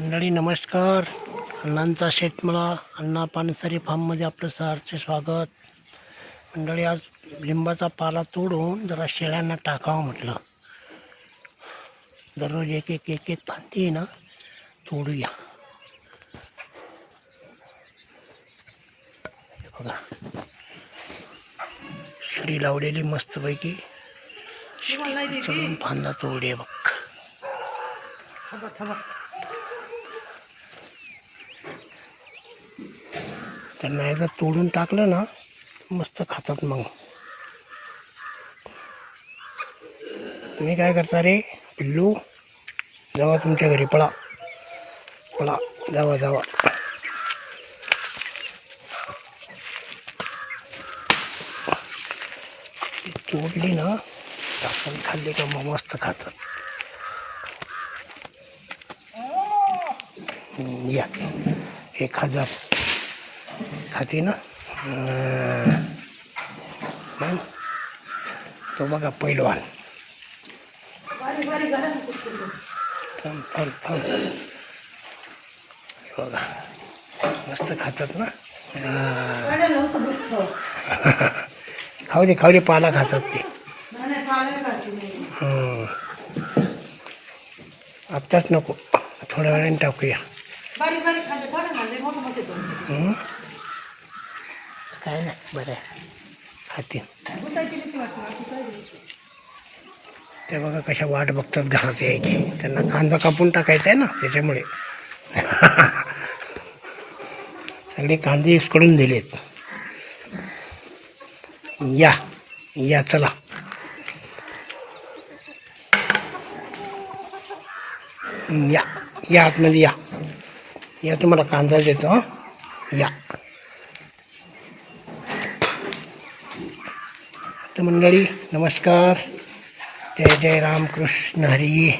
मंडळी नमस्कार. अण्णांचा शेतमळा अण्णा पानसरे फार्ममध्ये आपलं सहर्ष स्वागत. मंडळी आज लिंबाचा पाला तोडून जरा शेळ्यांना टाकावं म्हटलं. दररोज एक एक एक एक फांदी ना तोडूया. बघा शिडी लावलेली मस्तपैकी चढून फांदा तोडूया बघ. त्यांना एकदा तोडून टाकलं ना मस्त खातात. मग तुम्ही काय करता रे पिल्लू? जावा तुमच्या घरी, पळा पळा, जावा जावा. तोडली ना टाकून खाल्ली का मग मस्त खातात. या 1000 खाते ना. मग तो बघा पहिलवान. थांब थांब थांब. बघा मस्त खातात ना. खाऊ दे खाऊ दे, पाला खातात ते. आत्ताच नको, थोड्या वेळाने टाकूया. काय नाही, बरं आहे, खातील. ते बघा कशा वाट बघतात घरात यायची. त्यांना कांदा कापून टाकायचा आहे ना, त्याच्यामुळे सगळे कांदे इसकडून दिलेत. या या चला. या या आतमध्ये या. या तुम्हाला कांदा देतो. हं या. तर मंडळी नमस्कार. जय जय रामकृष्ण हरी.